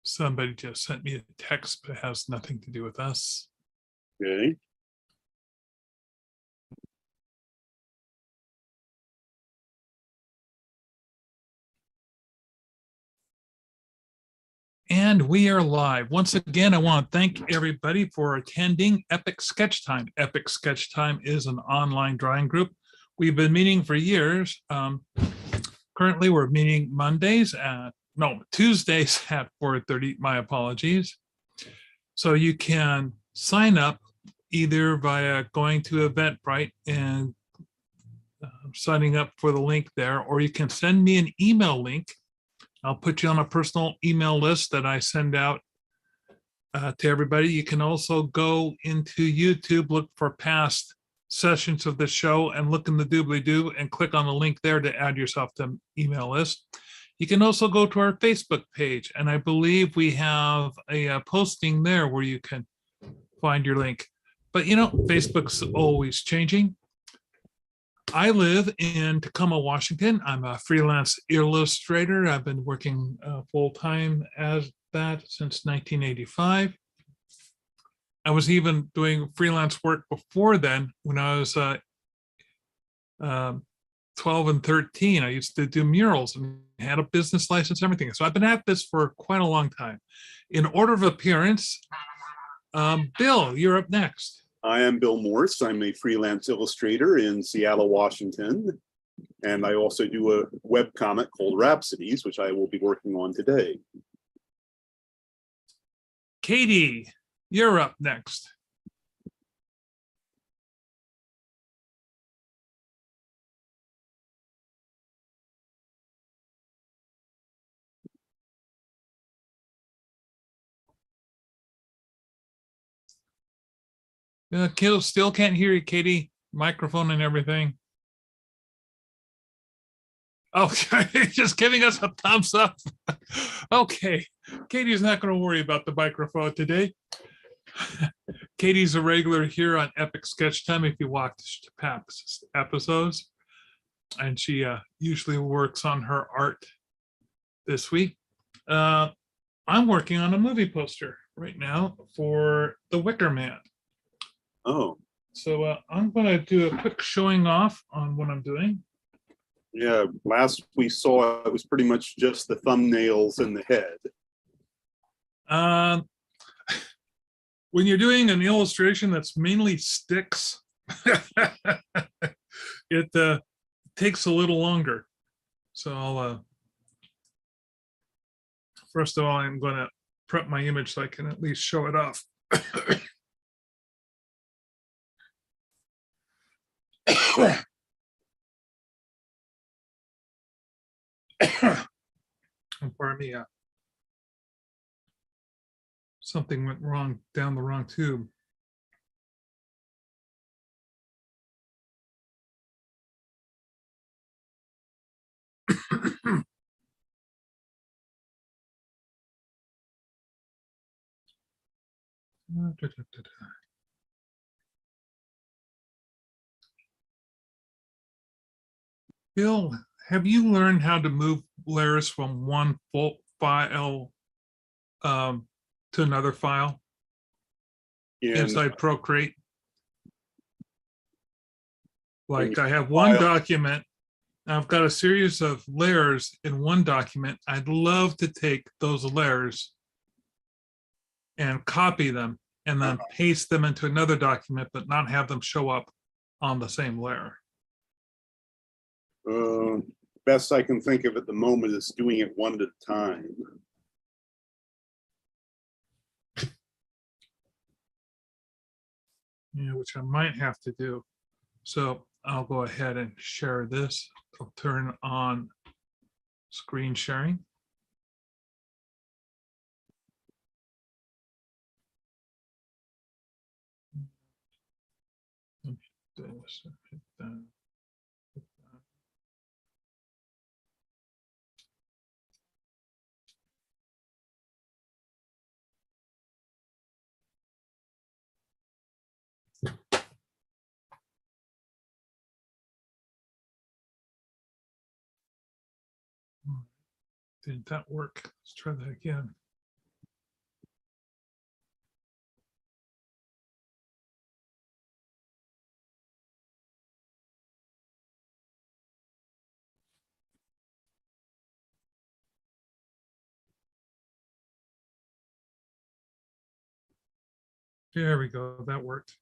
Somebody just sent me a text, but it has nothing to do with us. Okay. And we are live. Once again, I want to thank everybody for attending Epic Sketch Time. Epic Sketch Time is an online drawing group. We've been meeting for years. Currently, we're meeting Tuesdays at 4:30. My apologies. So you can sign up either via going to Eventbrite and signing up for the link there, or you can send me an email link. I'll put you on a personal email list that I send out to everybody. You can also go into YouTube, look for past sessions of the show and look in the doobly-doo and click on the link there to add yourself to email list. You can also go to our Facebook page, and I believe we have a posting there where you can find your link. But you know, Facebook's always changing. I live in Tacoma, Washington. I'm a freelance illustrator. I've been working full-time as that since 1985. I was even doing freelance work before then when I was 12 and 13. I used to do murals and had a business license, everything. So I've been at this for quite a long time. In order of appearance, Bill, you're up next. I am Bill Morse. I'm a freelance illustrator in Seattle, Washington. And I also do a webcomic called Rhapsodies, which I will be working on today. Katie, you're up next. Still can't hear you, Katie. Microphone and everything. Okay, just giving us a thumbs up. Okay, Katie's not going to worry about the microphone today. Katie's a regular here on Epic Sketch Time if you watch past episodes. And she usually works on her art this week. I'm working on a movie poster right now for The Wicker Man. Oh. So I'm going to do a quick showing off on what I'm doing. Yeah, last we saw it was pretty much just the thumbnails and the head. When you're doing an illustration that's mainly sticks, it takes a little longer. So I'll, first of all, I'm going to prep my image so I can at least show it off. Pardon me. Something went wrong down the wrong tube. Bill, have you learned how to move layers from one full file to another file inside Procreate? Like I have one document, I've got a series of layers in one document. I'd love to take those layers and copy them and then paste them into another document, but not have them show up on the same layer. Best I can think of at the moment is doing it one at a time. Yeah, which I might have to do. So I'll go ahead and share this. I'll turn on screen sharing. Did that work? Let's try that again. There we go. That worked.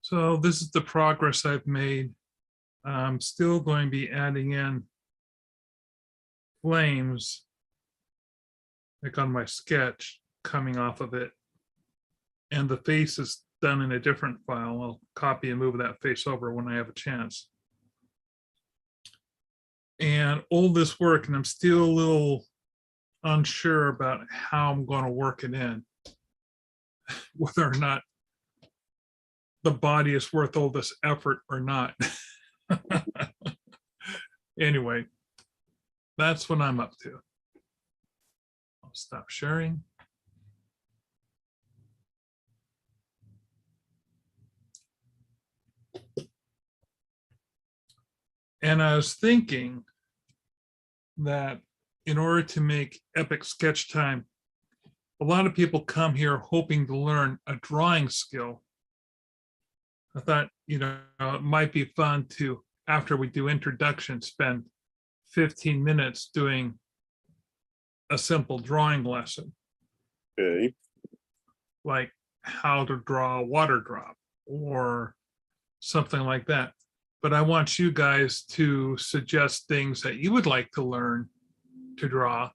So this is the progress I've made. I'm still going to be adding in flames, like on my sketch, coming off of it. And the face is done in a different file. I'll copy and move that face over when I have a chance. And all this work, and I'm still a little unsure about how I'm going to work it in, whether or not the body is worth all this effort or not. Anyway, that's what I'm up to. I'll stop sharing. And I was thinking that in order to make Epic Sketch Time, a lot of people come here hoping to learn a drawing skill. I thought, it might be fun to, after we do introduction, spend 15 minutes doing a simple drawing lesson, Okay. like how to draw a water drop or something like that. But I want you guys to suggest things that you would like to learn to draw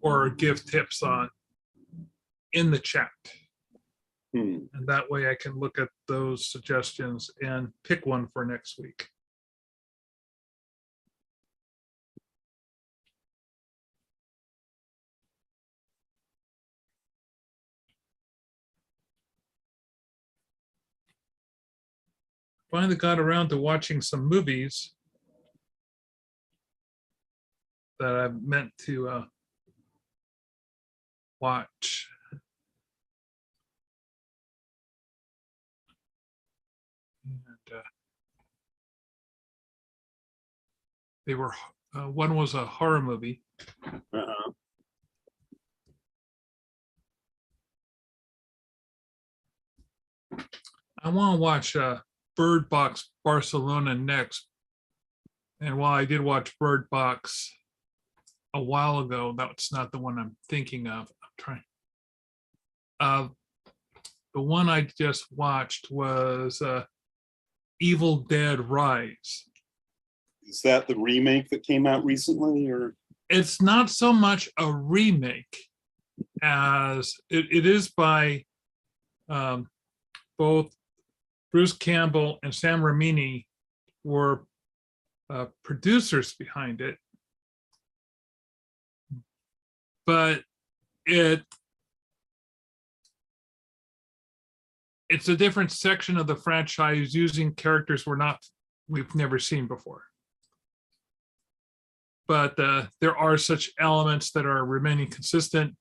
or give tips on in the chat. And that way I can look at those suggestions and pick one for next week. Finally got around to watching some movies that I meant to watch. And they were, one was a horror movie. Uh-huh. I want to watch Bird Box Barcelona next. And while I did watch Bird Box a while ago, that's not the one I'm thinking of. I'm trying. The one I just watched was Evil Dead Rise. Is that the remake that came out recently, or? It's not so much a remake as it is by both Bruce Campbell and Sam Raimi were producers behind it, but it's a different section of the franchise using characters we've never seen before. But there are such elements that are remaining consistent.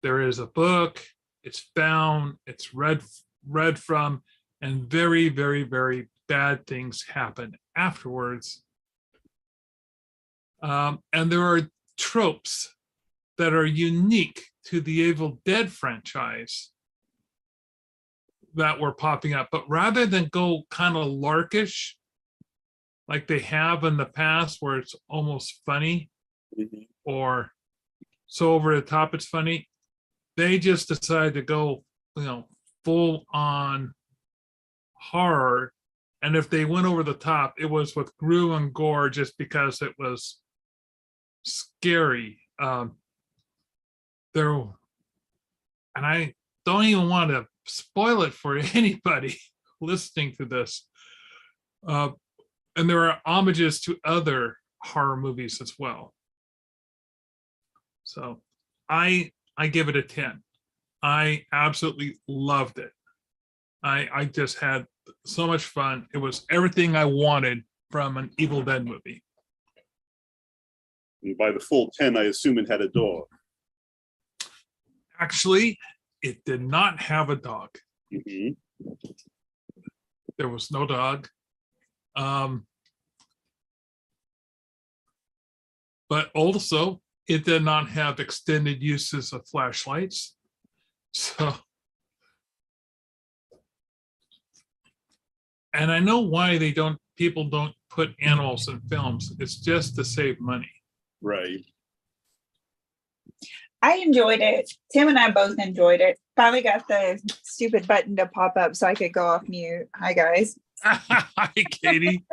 There is a book, it's found, it's read from, and very, very, very bad things happen afterwards. And there are tropes that are unique to the Evil Dead franchise that were popping up. But rather than go kind of larkish, like they have in the past, where it's almost funny or so over the top it's funny, they just decided to go, full on horror. And if they went over the top, it was with gru and gore just because it was scary. And I don't even want to spoil it for anybody listening to this. And there are homages to other horror movies as well. So I give it a 10. I absolutely loved it. I just had so much fun. It was everything I wanted from an Evil Dead movie. And by the full 10, I assume it had a dog. Actually, it did not have a dog. Mm-hmm. There was no dog. But also, it did not have extended uses of flashlights. So, and I know why people don't put animals in films. It's just to save money. Right. I enjoyed it. Tim and I both enjoyed it. Finally got the stupid button to pop up so I could go off mute. Hi, guys. Hi, Katie.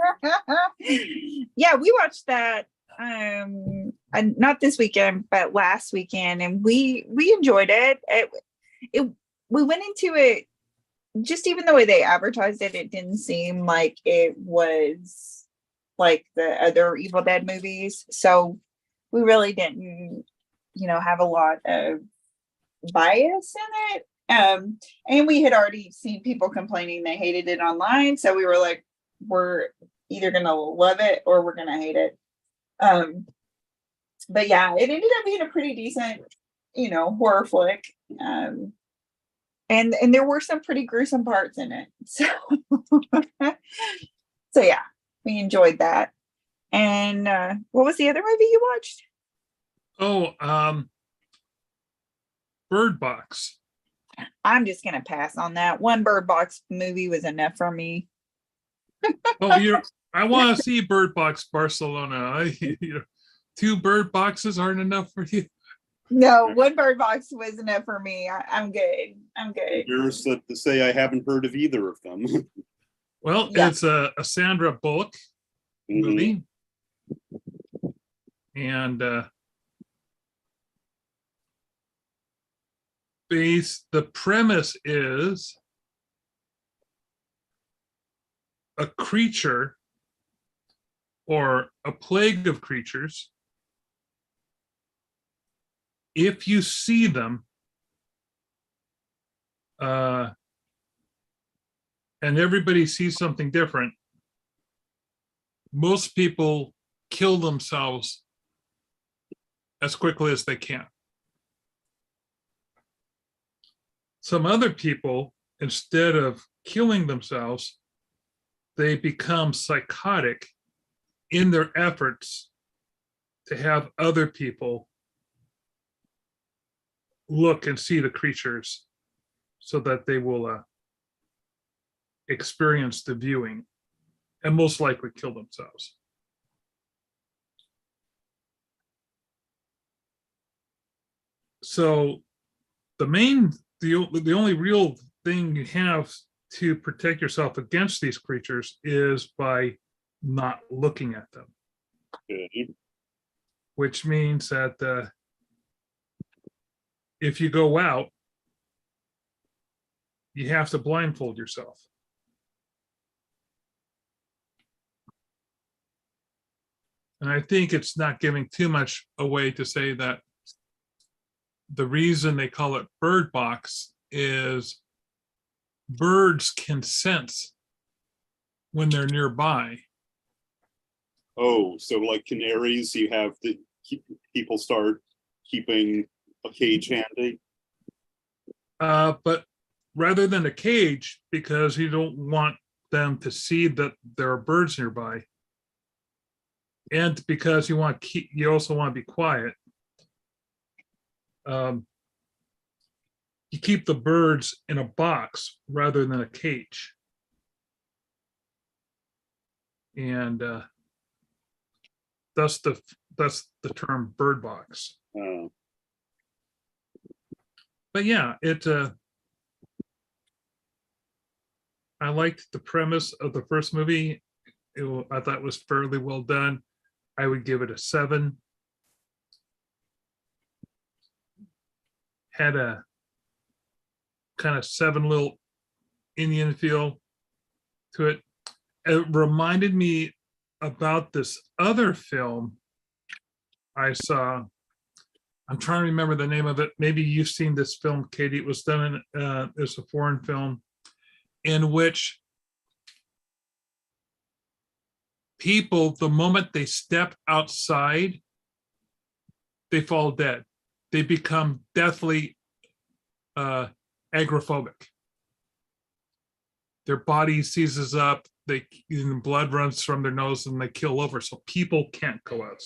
Yeah, we watched that and not this weekend, but last weekend, and we enjoyed it. It we went into it just even the way they advertised it, it didn't seem like it was like the other Evil Dead movies. So we really didn't, have a lot of bias in it. And we had already seen people complaining they hated it online. So we were like, we're either gonna love it or we're gonna hate it. But yeah, it ended up being a pretty decent, horror flick. And there were some pretty gruesome parts in it. So so yeah, we enjoyed that. And what was the other movie you watched? Oh, Bird Box. I'm just gonna pass on that. One Bird Box movie was enough for me. Oh, I want to see Bird Box Barcelona. Two Bird Boxes aren't enough for you. No, one Bird Box was enough for me. I'm good. I'm good. Here's to say I haven't heard of either of them. Well, Yeah. it's a Sandra Bullock movie. And the premise is a creature or a plague of creatures. If you see them, and everybody sees something different, most people kill themselves as quickly as they can. Some other people, instead of killing themselves, they become psychotic in their efforts to have other people look and see the creatures so that they will experience the viewing and most likely kill themselves. So the only real thing you have to protect yourself against these creatures is by not looking at them. Good. Which means that if you go out, you have to blindfold yourself. And I think it's not giving too much away to say that the reason they call it Bird Box is birds can sense when they're nearby. Oh, so like canaries, you have the people start keeping a cage handy. But rather than a cage, because you don't want them to see that there are birds nearby, and because you also want to be quiet. You keep the birds in a box rather than a cage. And that's the term bird box. But yeah, I liked the premise of the first movie. I thought it was fairly well done. I would give it a 7. Had a kind of Seven Little Indian feel to it. It reminded me about this other film I saw. I'm trying to remember the name of it. Maybe you've seen this film, Katie. It was done in, it's a foreign film in which people, the moment they step outside, they fall dead. They become deathly agoraphobic. Their body seizes up, blood runs from their nose and they kill over. So people can't go out.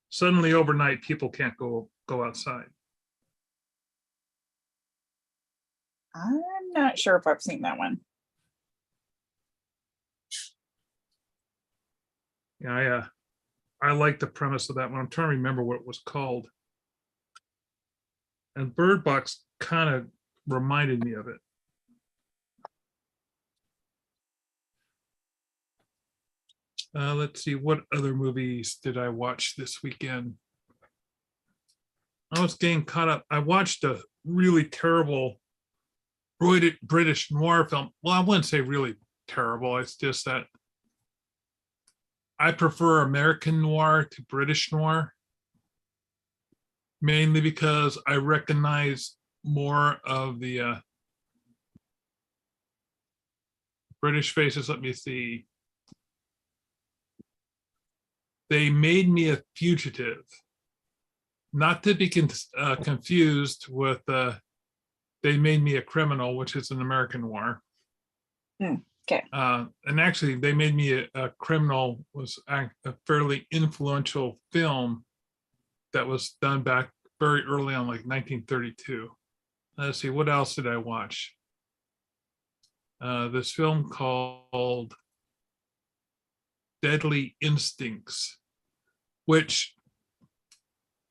Suddenly overnight, people can't go outside. I'm not sure if I've seen that one. Yeah, I like the premise of that one. I'm trying to remember what it was called. And Bird Box kind of reminded me of it. Let's see, what other movies did I watch this weekend? I was getting caught up. I watched a really terrible British noir film. Well, I wouldn't say really terrible. It's just that I prefer American noir to British noir, mainly because I recognize more of the British faces. Let me see. They Made Me a Fugitive, not to be confused with They Made Me a Criminal, which is an American noir. Okay. And actually, They Made Me a Criminal was a fairly influential film that was done back very early on, like 1932. Let's see, what else did I watch? This film called Deadly Instincts, which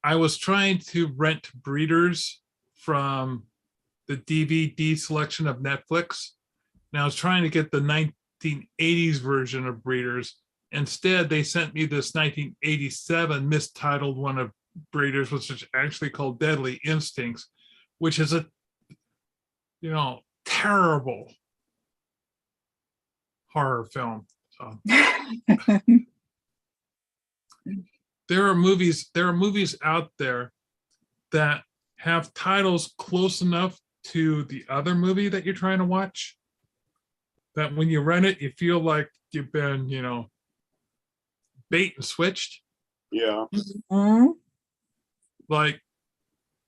I was trying to rent Breeders from the DVD selection of Netflix. And I was trying to get the 1980s version of Breeders. Instead, they sent me this 1987 mistitled one of Breeders, which is actually called Deadly Instincts, which is a, terrible horror film. So there are movies out there that have titles close enough to the other movie that you're trying to watch that when you rent it, you feel like you've been, bait and switched. Yeah. Mhm. Like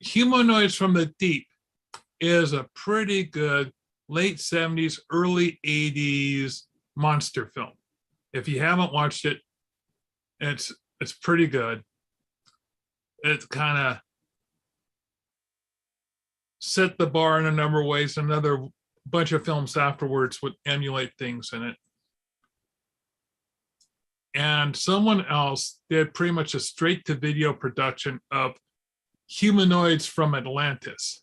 Humanoids from the Deep is a pretty good late 70s, early 80s monster film. If you haven't watched it, it's pretty good. It kind of set the bar in a number of ways. Another bunch of films afterwards would emulate things in it. And someone else did pretty much a straight to video production of Humanoids from Atlantis,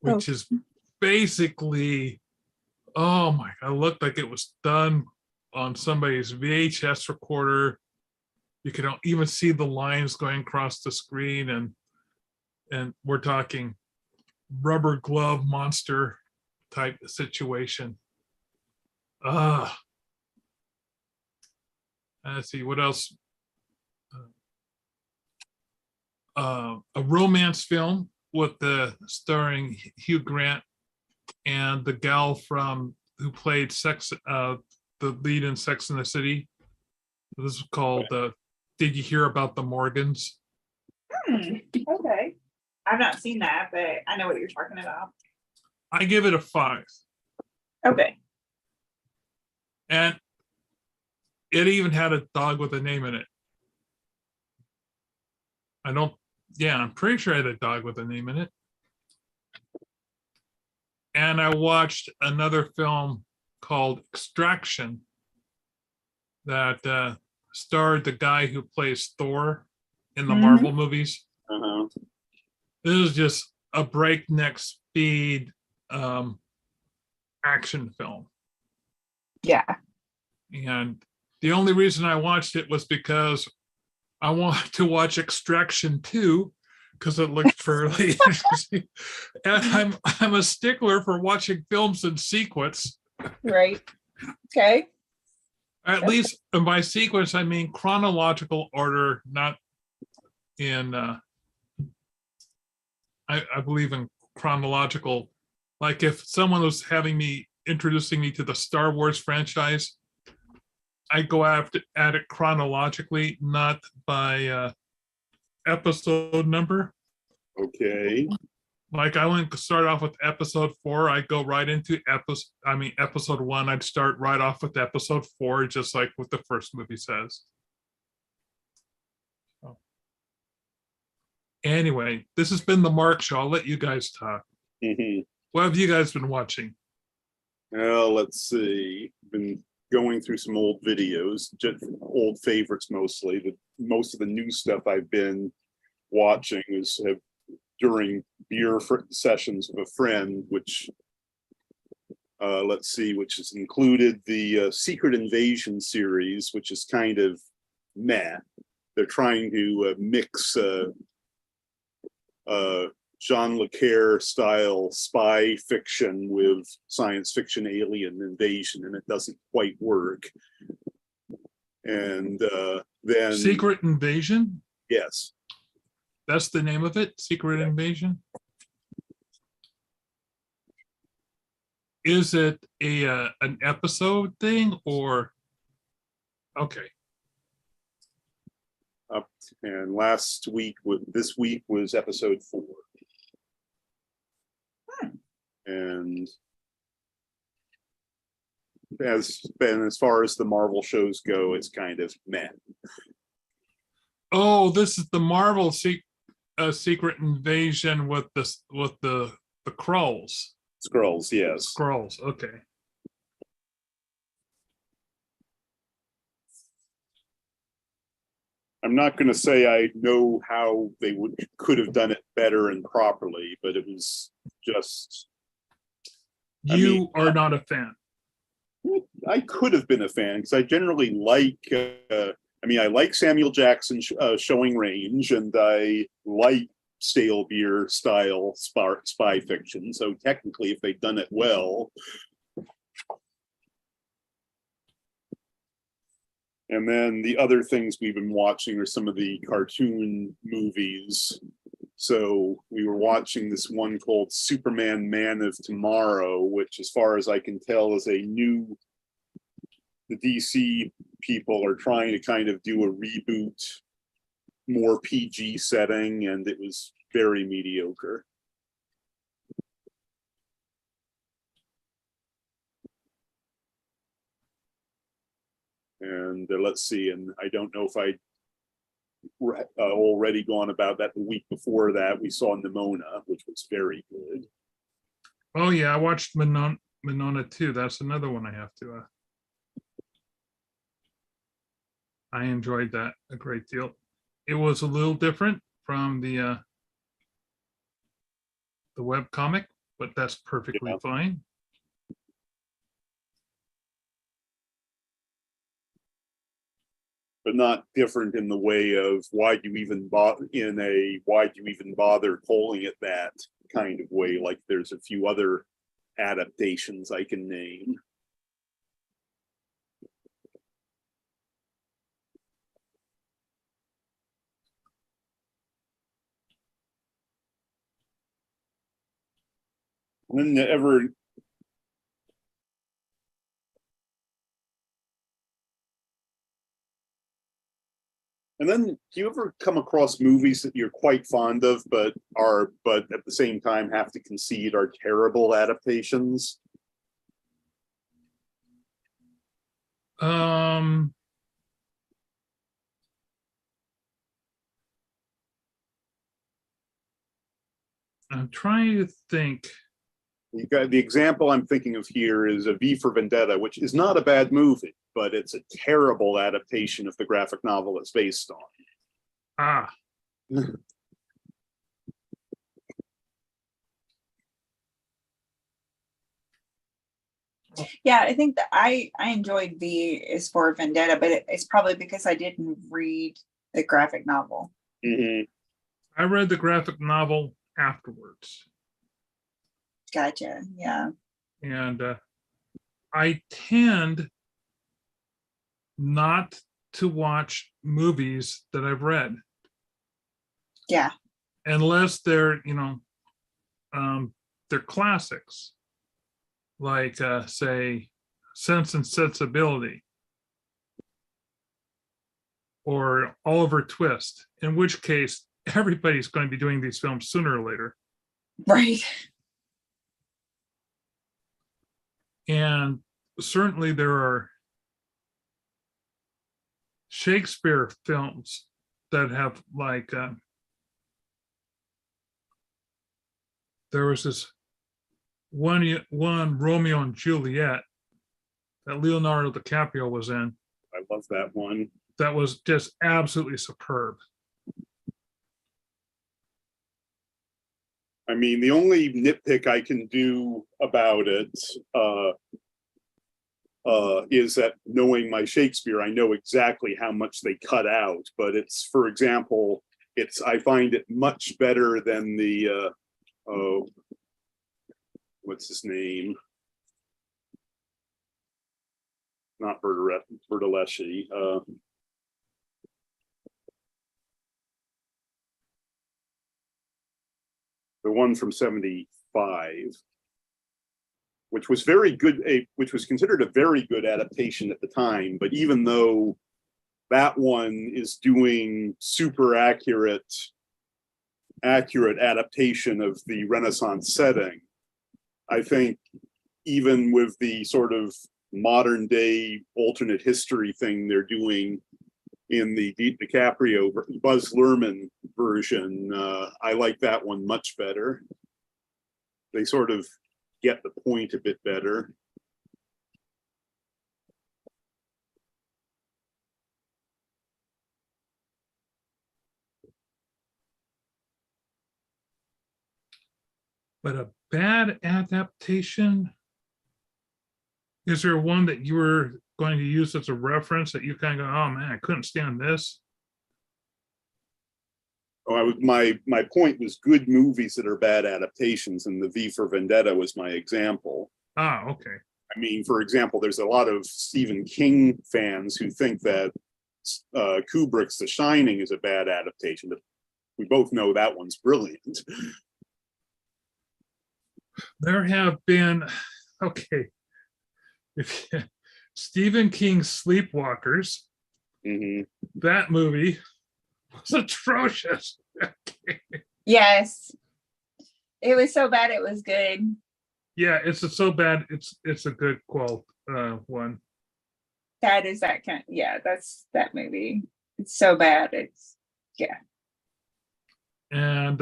which is basically, oh my God, it looked like it was done on somebody's VHS recorder. You can even see the lines going across the screen, and we're talking rubber glove monster type situation. Let's see what else. A romance film with the starring Hugh Grant and the gal who played the lead in Sex and the City. This is called Did You Hear About the Morgans? Okay. I've not seen that, but I know what you're talking about. I give it a 5. Okay. And it even had a dog with a name in it. I'm pretty sure I had a dog with a name in it. And I watched another film called Extraction that starred the guy who plays Thor in the Marvel movies. Uh-huh. This is just a breakneck speed action film. Yeah. And the only reason I watched it was because I wanted to watch Extraction 2 because it looked fairly interesting. And I'm a stickler for watching films in sequence. Right. Okay. At least by sequence, I mean chronological order, not in, I believe in chronological. Like if someone was introducing me to the Star Wars franchise, I go at it chronologically, not by episode number. Okay. Like I wouldn't start off with episode 4. I'd go right into episode 1. I'd start right off with episode 4, just like what the first movie says. So. Anyway, this has been the Mark Show. I'll let you guys talk. Mm-hmm. What have you guys been watching? Well, let's see. Been going through some old videos, just old favorites mostly. Most of the new stuff I've been watching is during beer sessions with a friend, which let's see, which has included the Secret Invasion series, which is kind of meh. They're trying to mix Jean Le Carre style spy fiction with science fiction alien invasion, and it doesn't quite work. And then Secret Invasion? yes, That's the name of it? Secret Invasion? Is it an episode thing or? Okay. and this week was episode 4. And as far as the Marvel shows go, it's kind of meh. Oh, this is the Marvel Secret Invasion with the Skrulls. Scrolls, yes. Skrulls, okay. I'm not going to say I know how they could have done it better and properly, but it was just. You are not a fan. I could have been a fan because I generally like. I like Samuel Jackson showing range, and I like stale beer style spy fiction. So technically, if they'd done it well. And then the other things we've been watching are some of the cartoon movies. So we were watching this one called Superman Man of Tomorrow, which as far as I can tell is the DC people are trying to kind of do a reboot, more PG setting, and it was very mediocre. And let's see, and I don't know if I already gone about that. The week before that, we saw Nimona, which was very good. Oh yeah, I watched Monona too. That's another one I have to. I enjoyed that a great deal. It was a little different from the web comic, but that's perfectly fine. But not different in the way of why do you even bother calling it that kind of way, like there's a few other adaptations I can name. And then do you ever come across movies that you're quite fond of, but at the same time have to concede are terrible adaptations? I'm trying to think. You got the example I'm thinking of here is a V for Vendetta, which is not a bad movie, but it's a terrible adaptation of the graphic novel it's based on. Ah. Yeah, I think that I enjoyed V is for Vendetta, but it's probably because I didn't read the graphic novel. Mm-hmm. I read the graphic novel afterwards. Gotcha. Yeah. And I tend not to watch movies that I've read. Yeah. Unless they're, they're classics. Like, say, Sense and Sensibility. Or Oliver Twist. In which case, everybody's going to be doing these films sooner or later. Right. And certainly there are Shakespeare films that have there was this one Romeo and Juliet that Leonardo DiCaprio was in. I love that one. That was just absolutely superb. I mean, the only nitpick I can do about it is that knowing my Shakespeare, I know exactly how much they cut out. But it's, for example, I find it much better than the what's his name? Not Bertoleschi. The one from 75, which was very good, which was considered a very good adaptation at the time. But even though that one is doing super accurate adaptation of the Renaissance setting, I think even with the sort of modern day alternate history thing they're doing in the DiCaprio Buzz Luhrmann version, I like that one much better. They sort of get the point a bit better. But a bad adaptation, is there one that you were going to use as a reference that you kind of go, oh man, I couldn't stand this? Oh, my point was good movies that are bad adaptations, and the V for Vendetta was my example. Ah, okay. I mean, for example, there's a lot of Stephen King fans who think that Kubrick's The Shining is a bad adaptation, but we both know that one's brilliant. There have been, okay, if Stephen King's Sleepwalkers, Mhm. that movie was atrocious. Yes. It was so bad it was good. Yeah, it's so bad. It's a good one. That is that kind. Yeah, that's that movie. It's so bad. It's yeah. And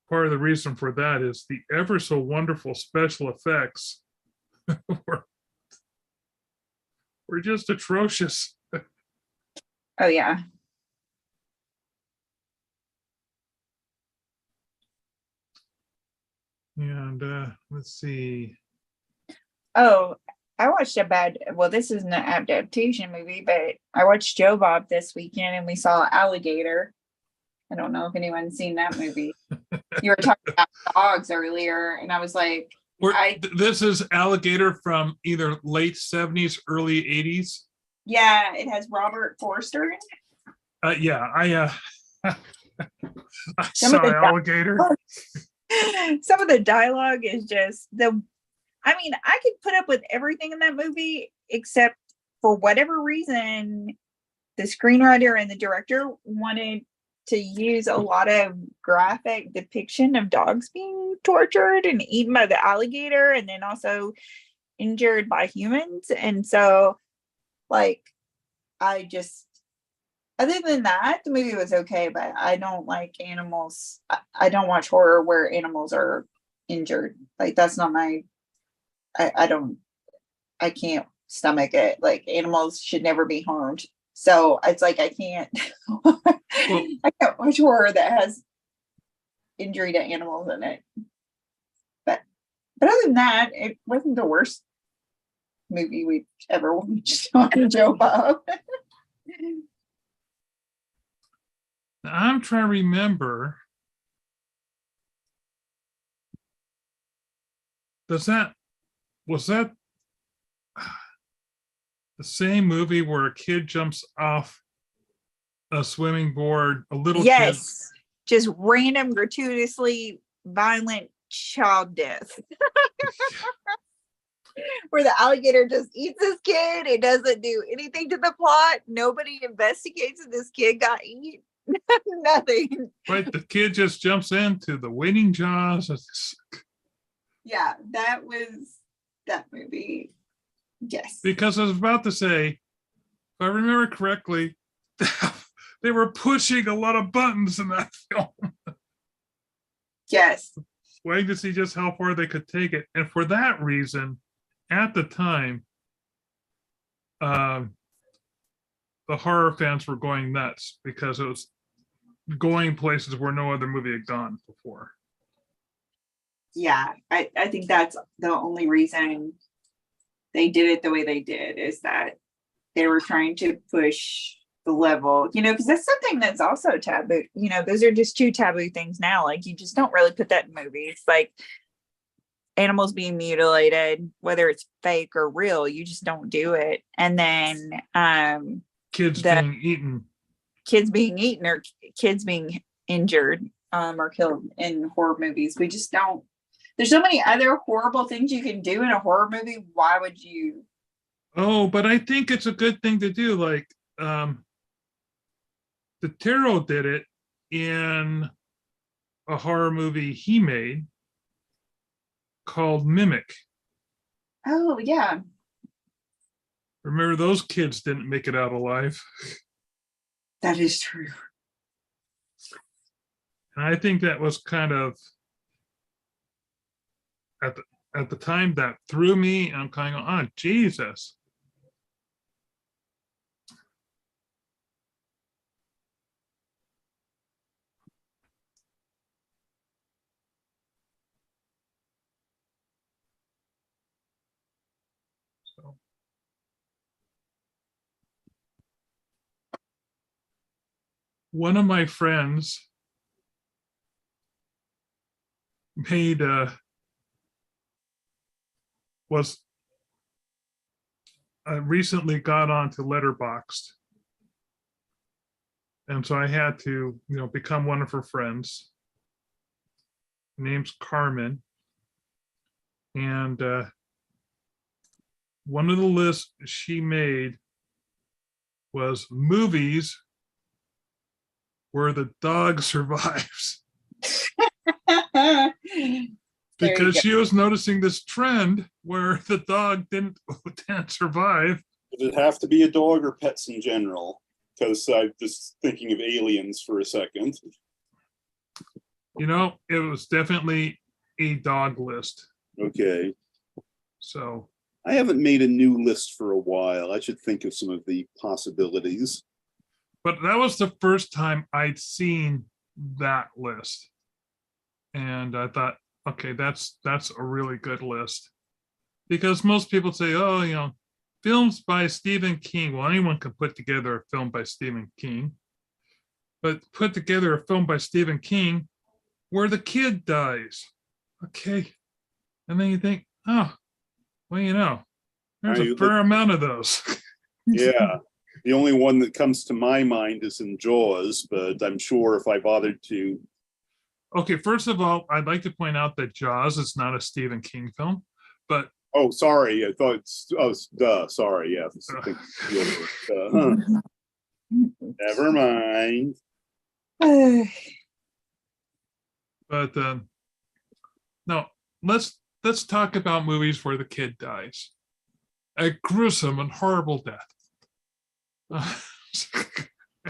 part of the reason for that is the ever so wonderful special effects were just atrocious. Oh yeah. And let's see. Oh, I watched this is an adaptation movie, but I watched Joe Bob this weekend and we saw Alligator. I don't know if anyone's seen that movie. You were talking about dogs earlier, and I was like, this is Alligator from either late 70s, early 80s. Yeah, it has Robert Forster in it. Yeah, I saw Alligator. Some of the dialogue is just I mean, I could put up with everything in that movie, except for whatever reason, the screenwriter and the director wanted to use a lot of graphic depiction of dogs being tortured and eaten by the alligator, and then also injured by humans. And so, like, other than that, the movie was okay, but I don't like animals. I don't watch horror where animals are injured. Like, that's not I can't stomach it. Like, animals should never be harmed. So it's like I can't watch horror that has injury to animals in it. But other than that, it wasn't the worst movie we've ever watched on Joe Bob. I'm trying to remember. Was that the same movie where a kid jumps off a swimming board, a little kid? Just random, gratuitously violent child death. Where the alligator just eats this kid. It doesn't do anything to the plot. Nobody investigates if this kid got eaten. Nothing. Right, the kid just jumps into the waiting jaws. Yeah, that was that movie. Yes. Because I was about to say, if I remember correctly, they were pushing a lot of buttons in that film. Yes. waiting to see just how far they could take it. And for that reason, at the time, the horror fans were going nuts because it was going places where no other movie had gone before. Yeah, I think that's the only reason they did it the way they did, is that they were trying to push the level, because that's something that's also taboo. Those are just two taboo things now. Like, you just don't really put that in movies. Like, animals being mutilated, whether it's fake or real, you just don't do it. And then Kids the being eaten. kids being eaten or kids being injured or killed in horror movies. We just don't. There's so many other horrible things you can do in a horror movie. Why would you? Oh, but I think it's a good thing to do. Like, the Tarot did it in a horror movie he made called Mimic. Oh, yeah. Remember, those kids didn't make it out alive. That is true. And I think that was kind of at the time that threw me. I'm kind of, oh, Jesus. So. One of my friends made recently got onto Letterboxd, and so I had to become one of her friends. Her name's Carmen, and one of the lists she made was movies where the dog survives. Because she was noticing this trend where the dog didn't survive. Does it have to be a dog or pets in general? Because I'm just thinking of Aliens for a second. It was definitely a dog list. Okay. So I haven't made a new list for a while. I should think of some of the possibilities. But that was the first time I'd seen that list. And I thought, okay, that's a really good list. Because most people say, oh, films by Stephen King. Well, anyone can put together a film by Stephen King. But put together a film by Stephen King where the kid dies. Okay. And then you think, oh, well, there's a fair amount of those. Yeah. The only one that comes to my mind is in Jaws, but I'm sure if I bothered to. Okay, first of all, I'd like to point out that Jaws is not a Stephen King film, but. Oh, sorry. I thought sorry. Yeah. Never mind. But no, let's talk about movies where the kid dies. A gruesome and horrible death.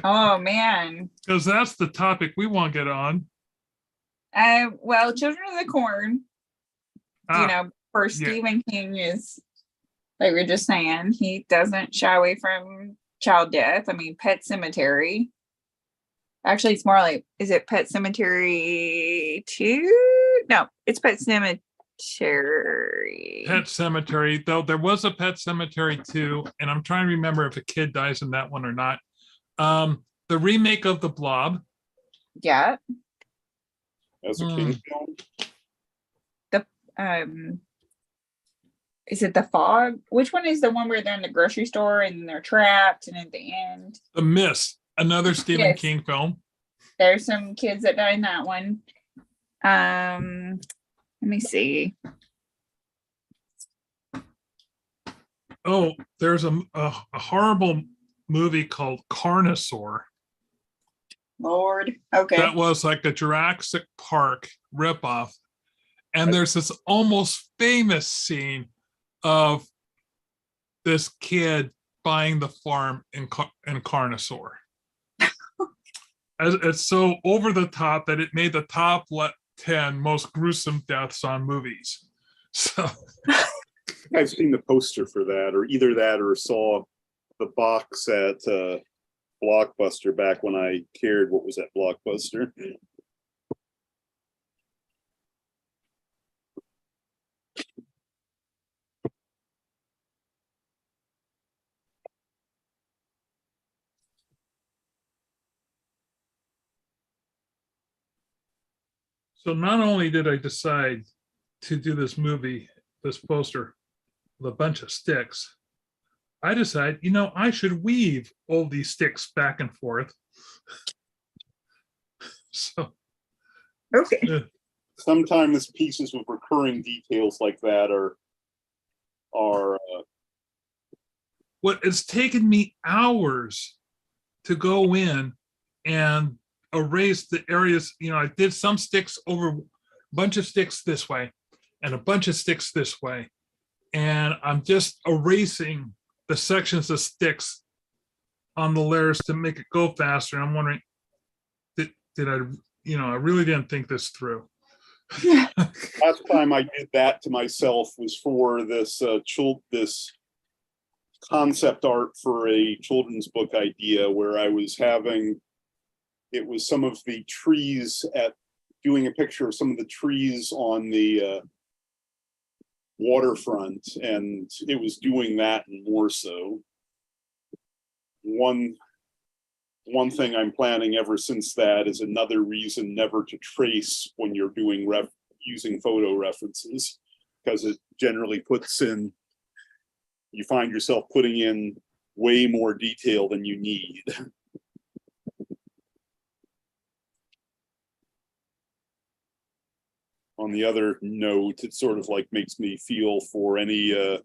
Oh, man. Because that's the topic we want to get on. Well, Children of the Corn, for Stephen King is, like we were just saying, he doesn't shy away from child death. I mean, Pet Sematary. Actually, it's more like, is it Pet Sematary 2? No, it's Pet Sematary. Pet Sematary, though there was a Pet Sematary 2, and I'm trying to remember if a kid dies in that one or not. The remake of The Blob. Yeah. As a King film? Is it The Fog? Which one is the one where they're in the grocery store and they're trapped and at the end? The Mist, another Stephen King film. There's some kids that die in that one. Let me see. Oh, there's a horrible movie called Carnosaur. Lord. Okay. That was like a Jurassic Park ripoff. And there's this almost famous scene of this kid buying the farm in Carnosaur. It's so over the top that it made the top 10 most gruesome deaths on movies. So I've seen the poster for that, or either that or saw the box at Blockbuster back when I cared what was at Blockbuster. so not only did I decide to do this movie, this poster with a bunch of sticks, I decided, I should weave all these sticks back and forth. So Okay. Sometimes pieces with recurring details like that are what it's taken me hours to go in and erase the areas, I did some sticks over, a bunch of sticks this way and a bunch of sticks this way. And I'm just erasing the sections of sticks on the layers to make it go faster. And I'm wondering, did I, I really didn't think this through. last time I did that to myself was for this this concept art for a children's book idea where I was it was some of the trees doing a picture of some of the trees on the waterfront, and it was doing that and more so. One thing I'm planning ever since that is another reason never to trace when you're doing using photo references, because it generally you find yourself putting in way more detail than you need. On the other note, it sort of like makes me feel for any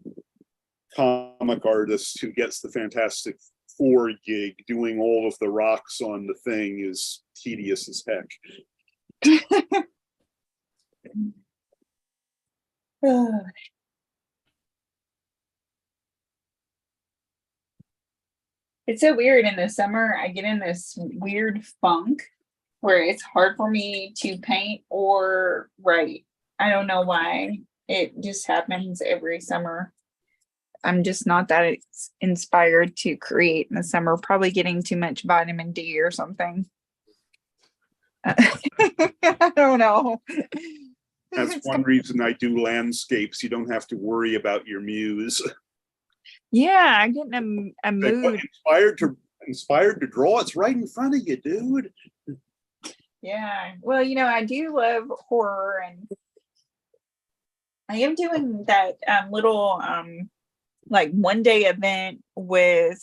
comic artist who gets the Fantastic Four gig. Doing all of the rocks on the thing is tedious as heck. It's so weird. In the summer, I get in this weird funk where it's hard for me to paint or write. I don't know why. It just happens every summer. I'm just not that inspired to create in the summer, probably getting too much vitamin D or something. I don't know. That's one reason I do landscapes. You don't have to worry about your muse. Yeah, I get in a mood. Inspired to draw. It's right in front of you, dude. Yeah. Well, I do love horror, and I am doing that little like one-day event with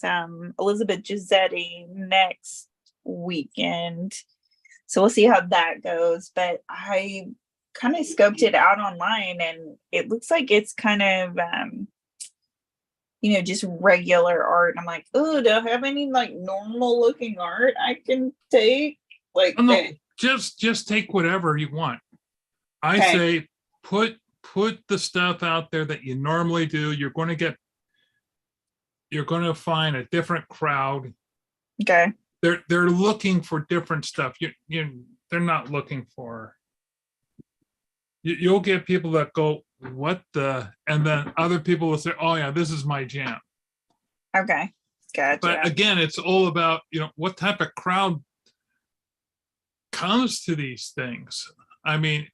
Elizabeth Giusetti next weekend. So we'll see how that goes. But I kind of scoped it out online, and it looks like it's kind of just regular art. I'm like, oh, do I have any like normal looking art I can take? Like, Oh, no, just take whatever you want. I say put the stuff out there that you normally do. You're going to find a different crowd. Okay. They're looking for different stuff. They're not looking for. You'll get people that go, what the, and then other people will say, oh yeah, this is my jam. Okay. Gotcha. But again, it's all about, what type of crowd comes to these things. I mean,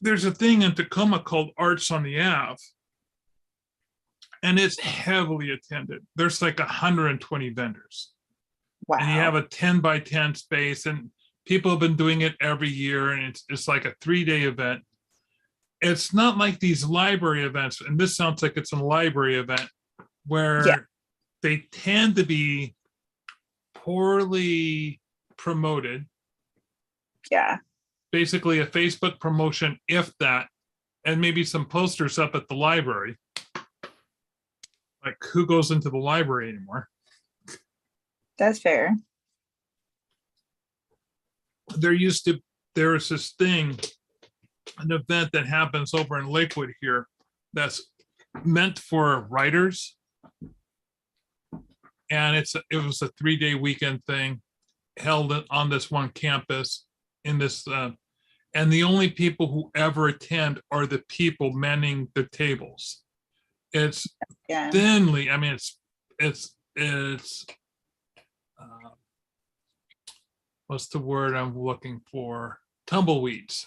there's a thing in Tacoma called Arts on the Ave, and it's heavily attended. There's like 120 vendors. Wow. And you have a 10 by 10 space, and people have been doing it every year, and it's like a 3-day event. It's not like these library events, and this sounds like it's a library event where they tend to be poorly promoted. Yeah. Basically a Facebook promotion, if that, and maybe some posters up at the library. Like, who goes into the library anymore? That's fair. There was this thing, an event that happens over in Lakewood here that's meant for writers. And it was a 3-day weekend thing held on this one campus in this And the only people who ever attend are the people manning the tables. It's Yeah. thinly, I mean, what's the word I'm looking for? Tumbleweeds.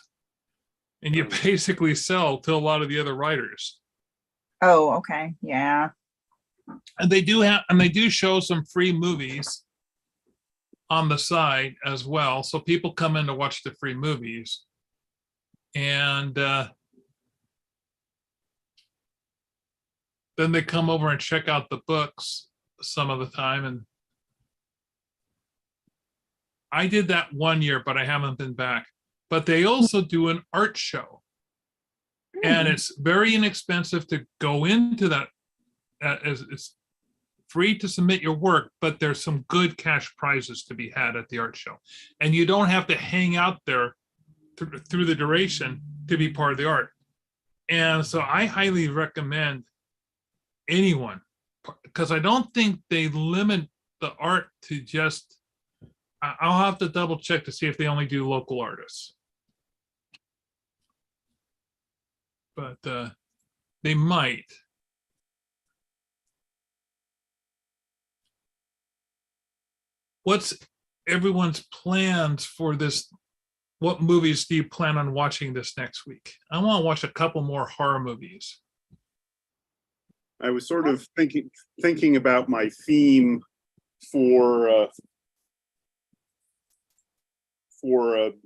And you basically sell to a lot of the other writers. Oh, okay. Yeah. And they do show some free movies on the side as well. So people come in to watch the free movies. And then they come over and check out the books some of the time. And I did that one year, but I haven't been back. But they also do an art show. And it's very inexpensive to go into that. It's free to submit your work, but there's some good cash prizes to be had at the art show. And you don't have to hang out there through the duration to be part of the art. And so I highly recommend anyone, because I don't think they limit the art to just, I'll have to double check to see if they only do local artists. But they might. What's everyone's plans for this? What movies do you plan on watching this next week? I want to watch a couple more horror movies. I was sort of thinking about my theme for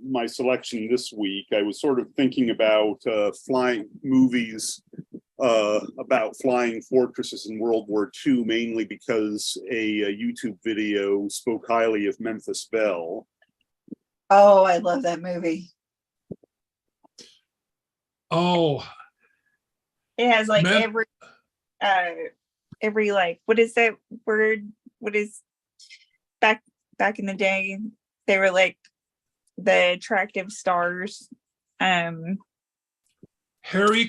my selection this week. I was sort of thinking about flying movies about flying fortresses in World War II, mainly because a YouTube video spoke highly of Memphis Belle. Oh, I love that movie. Oh, it has like every like, what is that word? What is back in the day? They were like the attractive stars. Harry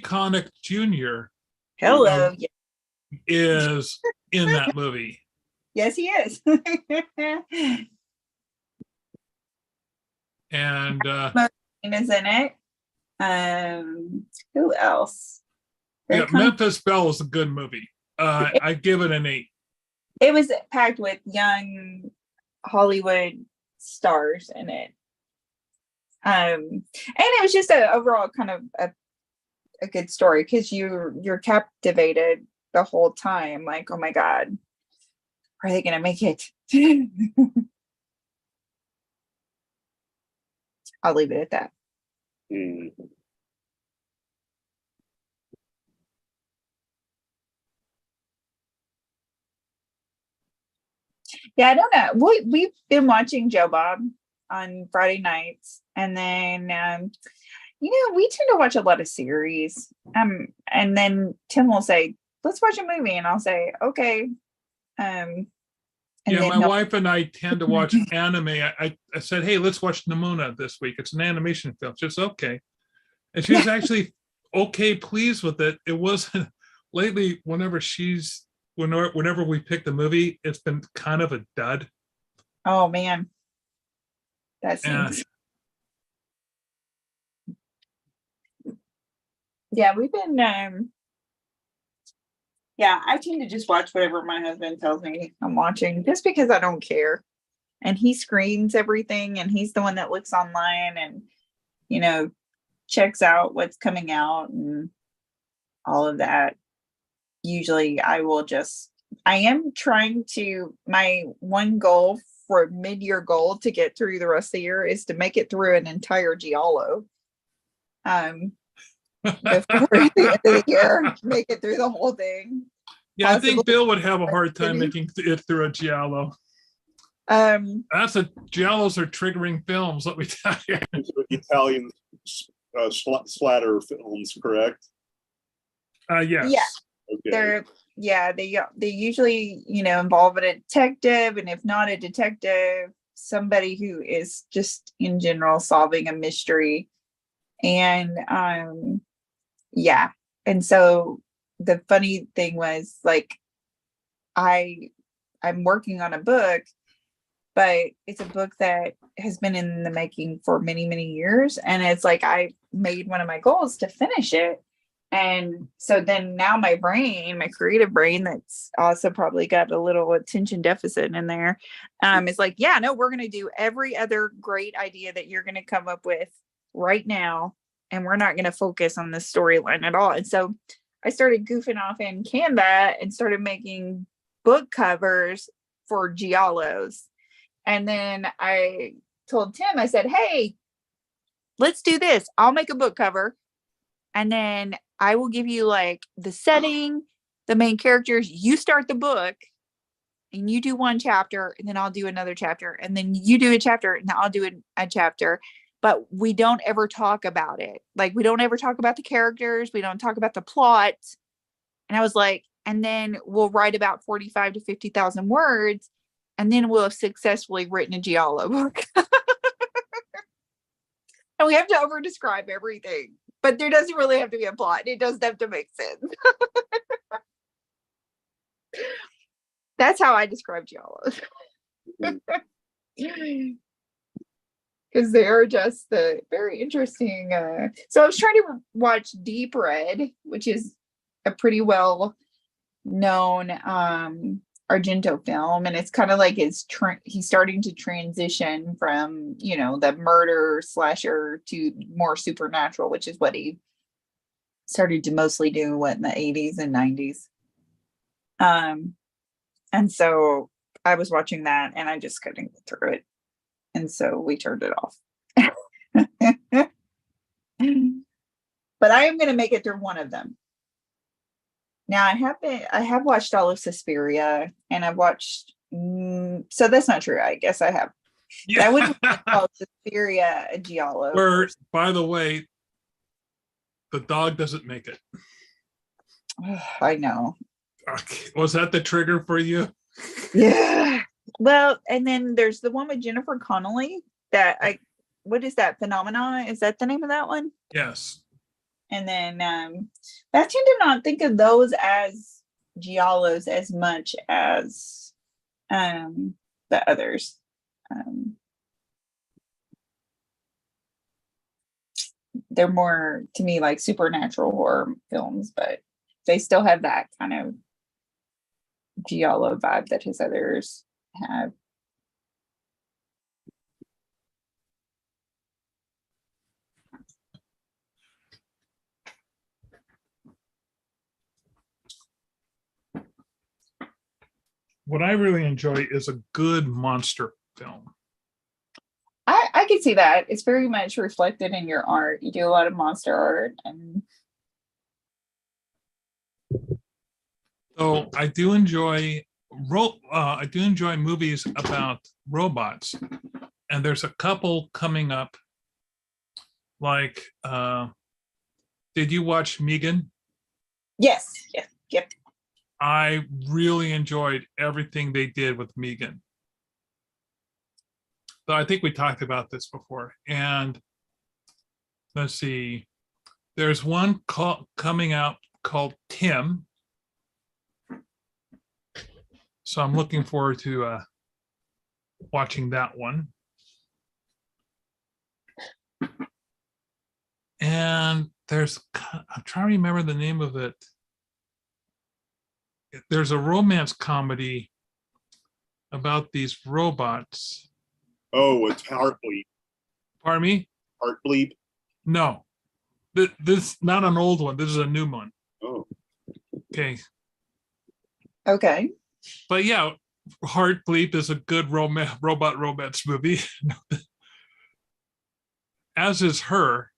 Connick Jr. Hello. Is in that movie. Yes, he is. And is in it. Who else? Memphis Belle is a good movie. I give it an 8. It was packed with young Hollywood stars in it. And it was just a overall kind of a good story, because you're captivated the whole time, like, oh my God, are they gonna make it? I'll leave it at that. Yeah, I don't know. We've been watching Joe Bob on Friday nights, and then we tend to watch a lot of series. And then Tim will say, "Let's watch a movie," and I'll say, "Okay." Yeah, my wife and I tend to watch anime. I said, "Hey, let's watch Nimona this week. It's an animation film." She was okay, and she was actually okay, pleased with it. It wasn't lately. Whenever we pick the movie, it's been kind of a dud. Oh man, that seems. Yeah, we've been. Yeah, I tend to just watch whatever my husband tells me I'm watching, just because I don't care. And he screens everything, and he's the one that looks online and, checks out what's coming out and all of that. Usually I am trying to, my one goal for mid-year goal to get through the rest of the year is to make it through an entire Giallo. Before the end of the year, make it through the whole thing. Yeah, possibly. I think Bill would have a hard time making it through a Giallo. Giallos are triggering films, let me tell you. Italian splatter films, correct? Yes. Yeah. Okay. They usually, involve a detective, and if not a detective, somebody who is just in general solving a mystery. And and so the funny thing was, like, I'm working on a book, but it's a book that has been in the making for many, many years. And it's like I made one of my goals to finish it. And so then now my brain, my creative brain, that's also probably got a little attention deficit in there, is like, yeah, no, we're going to do every other great idea that you're going to come up with right now. And we're not going to focus on the storyline at all. And so I started goofing off in Canva and started making book covers for Giallos. And then I told Tim, I said, hey, let's do this. I'll make a book cover. And then I will give you like the setting, the main characters. You start the book and you do one chapter, and then I'll do another chapter. And then you do a chapter and I'll do a chapter. But we don't ever talk about it. Like, we don't ever talk about the characters. We don't talk about the plot. And I was like, and then we'll write about 45 to 50,000 words. And then we'll have successfully written a Giallo book. And we have to over describe everything. But there doesn't really have to be a plot. It doesn't have to make sense. That's how I describe Giallos. Because they are just the very interesting. So I was trying to watch Deep Red, which is a pretty well known Argento film, and it's kind of like he's starting to transition from, you know, the murder slasher to more supernatural, which is what he started to mostly do in the 80s and 90s. And so I was watching that and I just couldn't get through it. And so we turned it off. But I am going to make it through one of them. Now I have watched all of Suspiria, and I've watched, so that's not true. I guess I have. Yeah. I wouldn't call Suspiria a Giallo. Where, by the way, the dog doesn't make it. I know. Okay. Was that the trigger for you? Yeah. Well, and then there's the one with Jennifer Connelly what is that, Phenomena? Is that the name of that one? Yes. And then but I tend to not think of those as Giallos as much as the others. They're more, to me, like supernatural horror films, but they still have that kind of Giallo vibe that his others have. What I really enjoy is a good monster film. I can see that. It's very much reflected in your art. You do a lot of monster art, and So I do enjoy movies about robots, and there's a couple coming up. Like, did you watch Megan? yes, yep. I really enjoyed everything they did with Megan. So I think we talked about this before. And let's see, there's one coming out called Tim. So I'm looking forward to watching that one. And I'm trying to remember the name of it. There's a romance comedy about these robots. Oh, it's Heartbleed. Pardon me? Heartbleed. No, this is not an old one. This is a new one. Oh, Okay. Okay. But yeah, Heartbleed is a good robot romance movie. As is Her.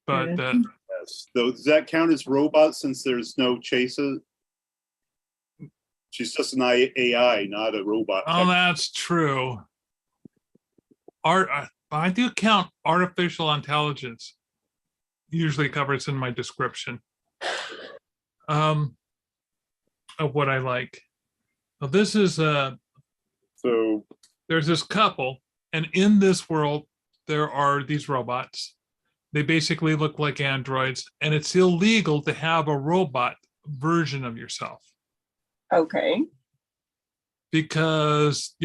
But yes. Though, does that count as robots since there's no chases? She's just an AI, not a robot. oh, that's true. I do count artificial intelligence. Usually covers in my description of what I like. Well, this is So there's this couple, and in this world there are these robots. They basically look like androids, and it's illegal to have a robot version of yourself. Okay. because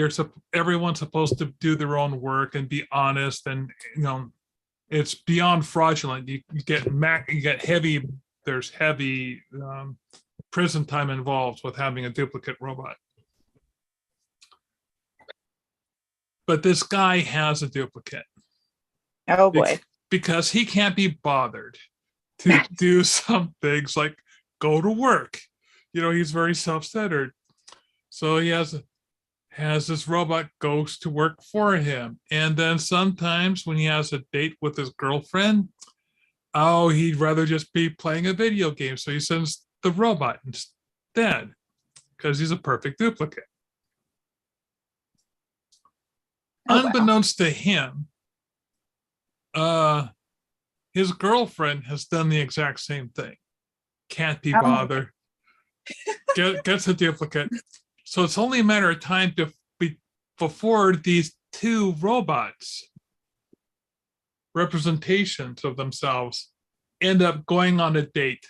everyone's supposed to do their own work and be honest, and it's beyond fraudulent. You get heavy. There's heavy prison time involved with having a duplicate robot. But this guy has a duplicate. Oh boy. Because he can't be bothered to do some things like go to work. He's very self-centered. So he has this robot goes to work for him. And then sometimes when he has a date with his girlfriend, he'd rather just be playing a video game. So he sends the robot instead because he's a perfect duplicate. Oh, wow. Unbeknownst to him, his girlfriend has done the exact same thing. Can't be bothered. Gets a duplicate. So it's only a matter of time before these two robots, representations of themselves, end up going on a date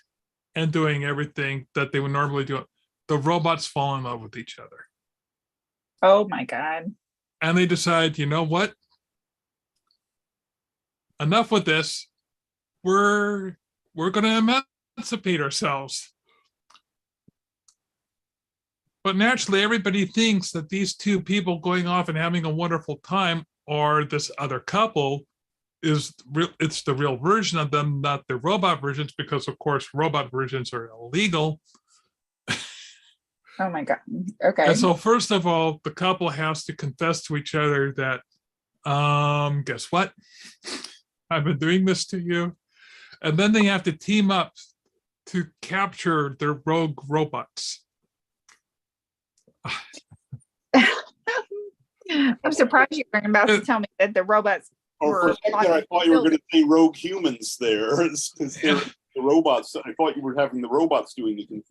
and doing everything that they would normally do. The robots fall in love with each other. Oh my God. And they decide, you know what? Enough with this. We're going to emancipate ourselves. But naturally, everybody thinks that these two people going off and having a wonderful time, or this other couple, it's the real version of them, not the robot versions, because of course robot versions are illegal. Oh my God. Okay. And so first of all, the couple has to confess to each other that, guess what? I've been doing this to you. And then they have to team up to capture their rogue robots. I'm surprised you weren't about to tell me that the robots For a second there, I thought you were going to say rogue humans there. Because the robots, I thought you were having the robots doing the.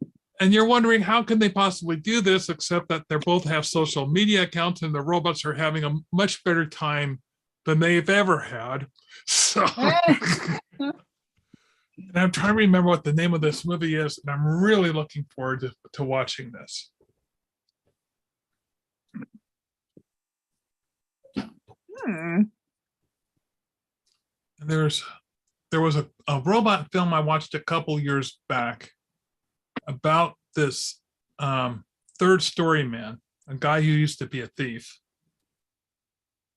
And you're wondering, how can they possibly do this, except that they both have social media accounts and the robots are having a much better time than they've ever had. So, and I'm trying to remember what the name of this movie is, and I'm really looking forward to watching this. And there was a robot film I watched a couple years back about this third story man, a guy who used to be a thief,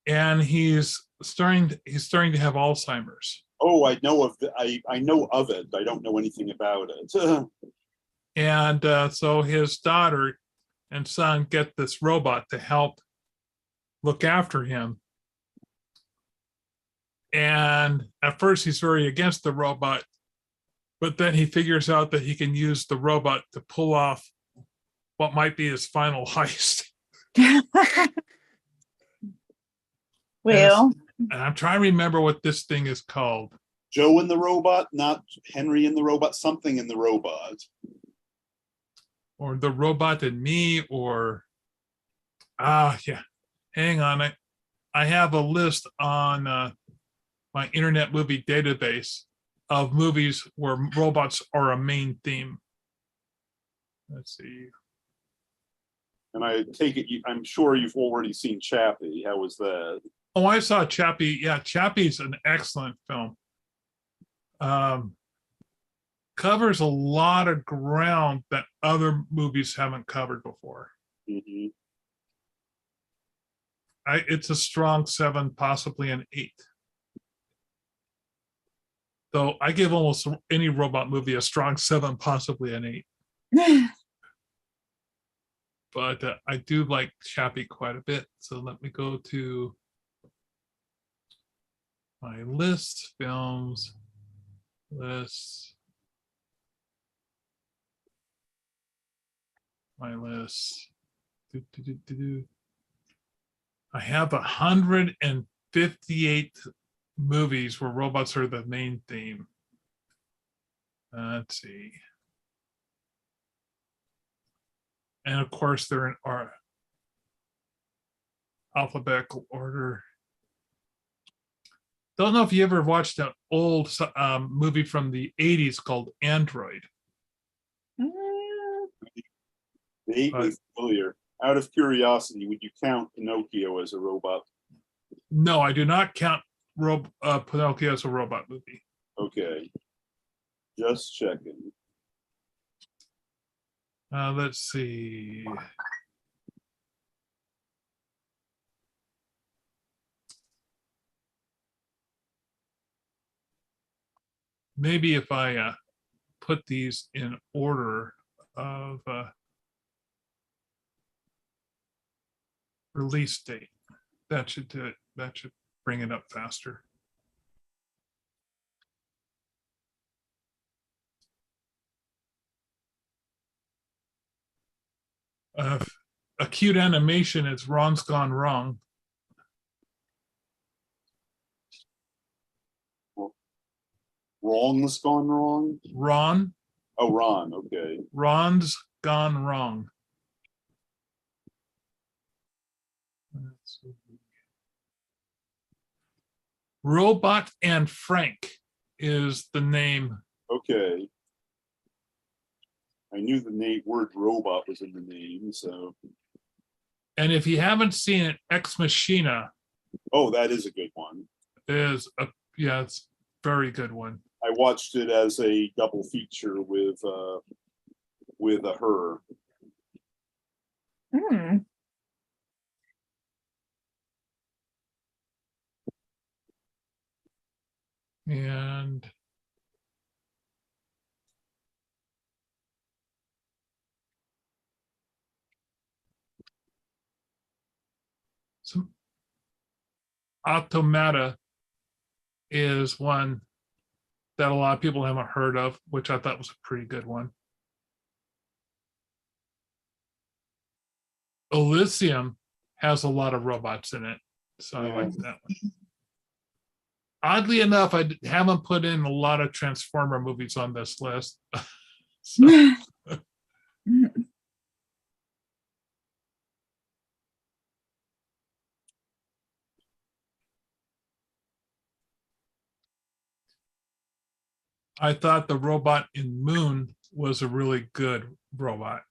and he's starting to have Alzheimer's. Oh, I know of I know of it. I don't know anything about it. And so his daughter and son get this robot to help look after him. And at first he's very against the robot, but then he figures out that he can use the robot to pull off what might be his final heist. Well, and I'm trying to remember what this thing is called. Joe and the robot, not Henry and the robot, something in the robot. Or The Robot and Me, or yeah. Hang on. I have a list on my Internet Movie Database of movies where robots are a main theme. Let's see. And I take it, I'm sure you've already seen Chappie. How was that? Oh, I saw Chappie. Yeah, Chappie's an excellent film. Covers a lot of ground that other movies haven't covered before. Mm-hmm. It's a strong 7, possibly an 8. Though I give almost any robot movie a strong 7, possibly an 8. But I do like Chappie quite a bit. So let me go to my list, films, lists, my list. I have 158 movies where robots are the main theme. Let's see. And of course, they're in our alphabetical order. Don't know if you ever watched an old movie from the 80s called Android. Vaguely familiar. Out of curiosity, would you count Pinocchio as a robot? No, I do not count Pinocchio as a robot movie. Okay. Just checking. Let's see. Maybe if I put these in order of release date, that should do it. That should bring it up faster. Acute animation is Ron's Gone Wrong. Wrong's gone wrong? Ron, Oh, Ron, okay. Ron's Gone Wrong. Let's see. Robot and Frank is the name. Okay. I knew the word robot was in the name, so. And if you haven't seen it, Ex Machina Oh, that is a good one. is yeah, it's a very good one. I watched it as a double feature with her. Hmm. And some Automata is one that a lot of people haven't heard of, which I thought was a pretty good one. Elysium has a lot of robots in it, so I like that one. Oddly enough, I haven't put in a lot of Transformer movies on this list. So, I thought the robot in Moon was a really good robot.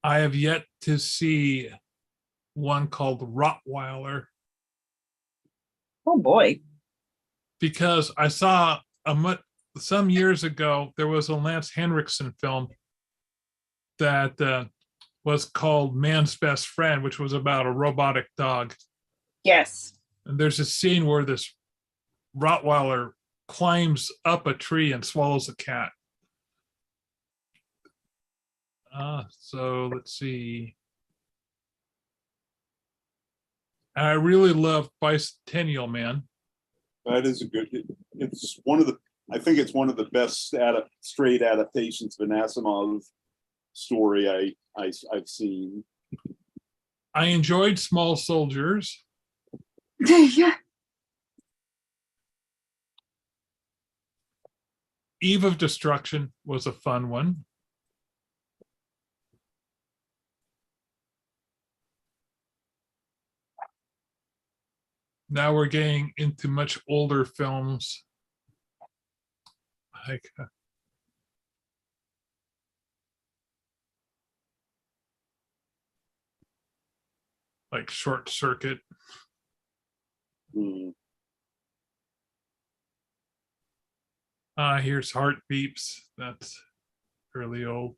I have yet to see one called Rottweiler Oh boy. because I saw some years ago there was a Lance Henriksen film that was called Man's Best Friend, which was about a robotic dog. Yes. And there's a scene where this Rottweiler climbs up a tree and swallows a cat. So let's see. I really love Bicentennial Man. That is a good. It's one of the. I think it's one of the best straight adaptations of an Asimov story I've seen. I enjoyed Small Soldiers. Yeah. Eve of Destruction was a fun one. Now we're getting into much older films. Like Short Circuit. Hmm. Here's Heart Beeps. That's fairly old.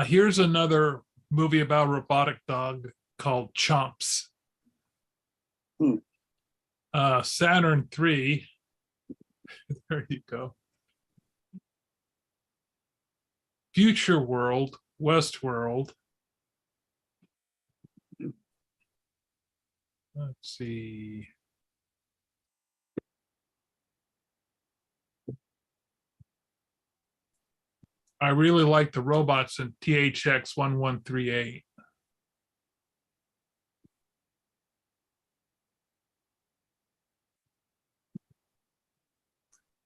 Here's another movie about a robotic dog called Chomps. Hmm. Saturn 3. There you go. Future World, Westworld. Let's see. I really like the robots in THX 1138.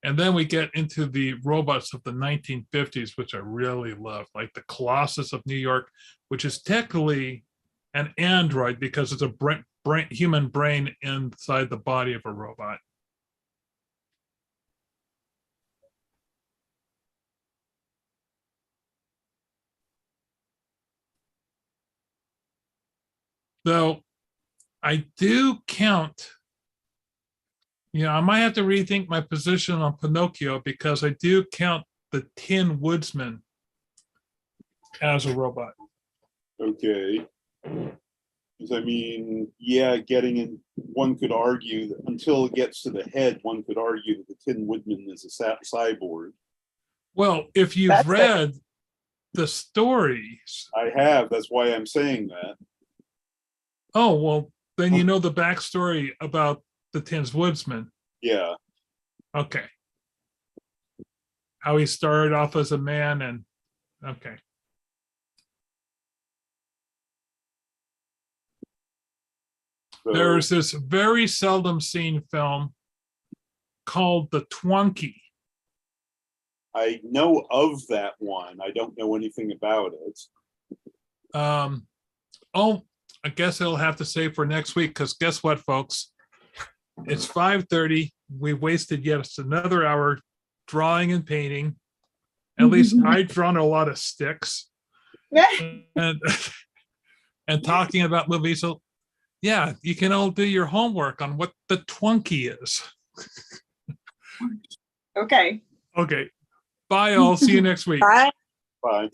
And then we get into the robots of the 1950s, which I really love, like the Colossus of New York, which is technically an android because it's a human brain inside the body of a robot. Though I do count, I might have to rethink my position on Pinocchio because I do count the Tin Woodsman as a robot. Okay. Because I mean, yeah, getting in, one could argue that until it gets to the head, one could argue that the Tin Woodman is a cyborg. Well, if you've That's read the stories, I have, that's why I'm saying that. oh, well, then you know the backstory about the Tin Woodsman. Yeah, Okay. How he started off as a man and, okay. so There's this very seldom seen film called The Twonky. I know of that one. I don't know anything about it. Oh, I guess I'll have to say for next week, because guess what, folks? It's 5:30. We wasted yet another hour drawing and painting. At least I've drawn a lot of sticks and and talking about movies. So yeah, you can all do your homework on what the Twonky is. Okay. Okay. Bye all. See you next week. Bye. Bye.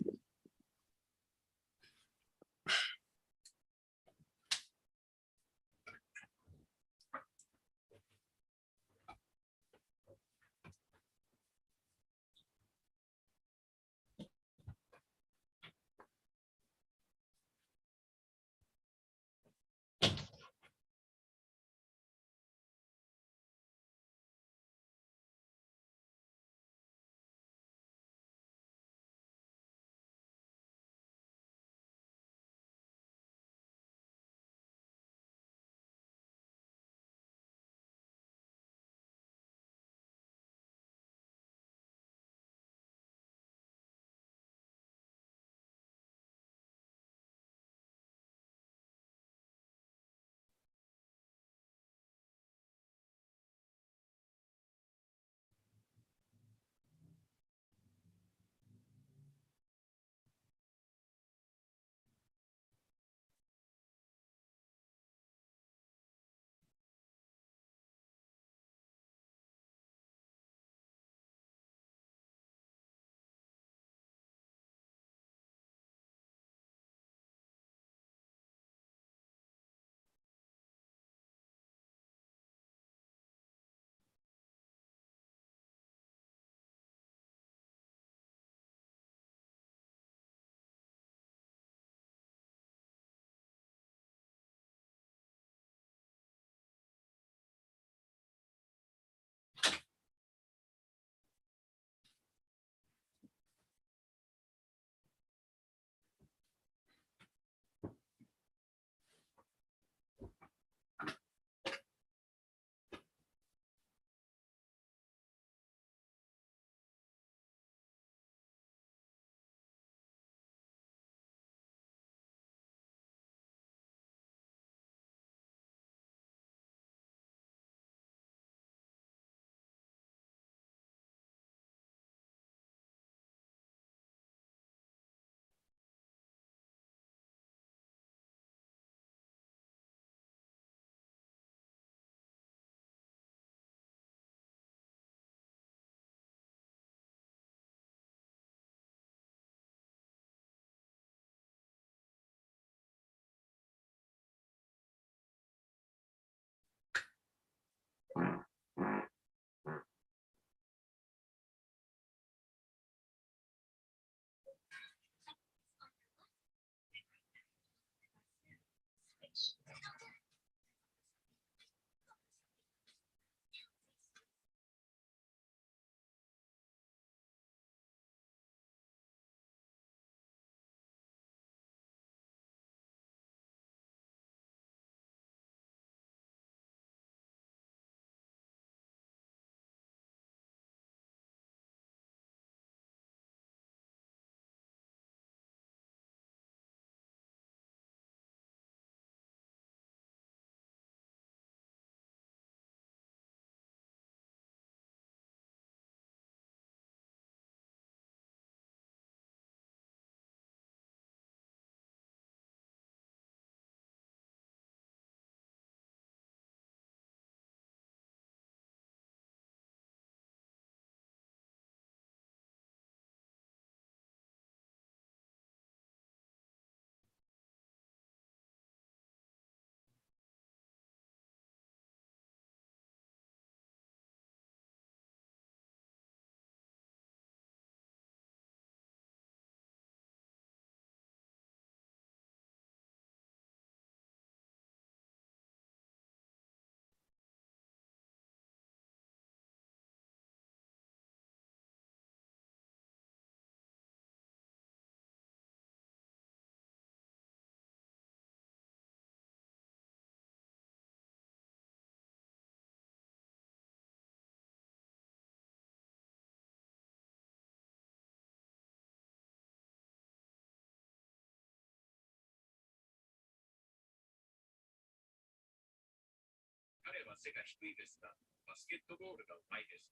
背が低いですが、バスケットボールがうまいです。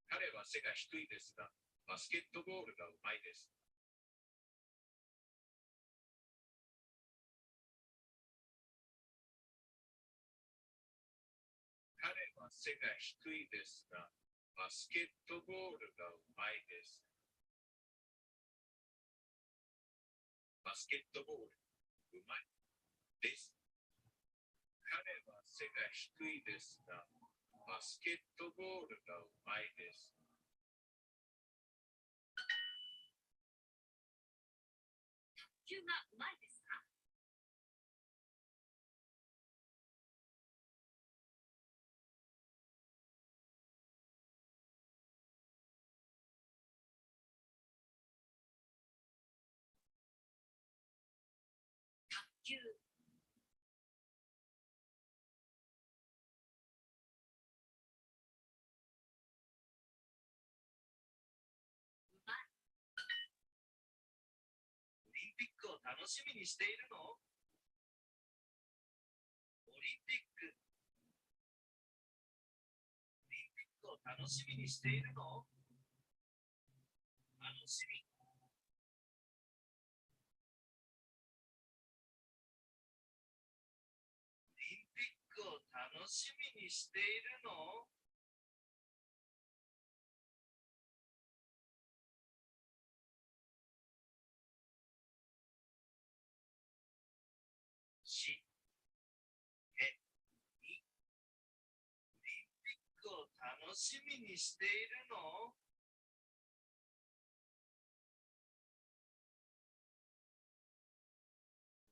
彼は背が低いですが、バスケットボールがうまいです。彼は背が低いですが、バスケットボールがうまいです。バスケットボール、うまいです。彼は背が低いですが、バスケットボールがうまいです。球がうまいですか？卓球。オリンピックを楽しみにしているの？オリンピック。オリンピックを楽しみにしているの？楽しみ。オリンピックを楽しみにしているの？し、へ、に。オリンピックを楽しみにしているの？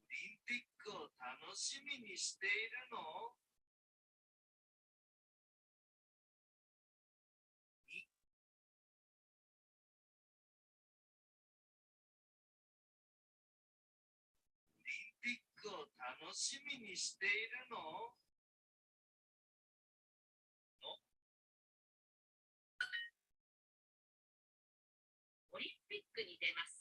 オリンピックを楽しみにしているの？に。オリンピックを楽しみにしているの？オリンピックに出ます。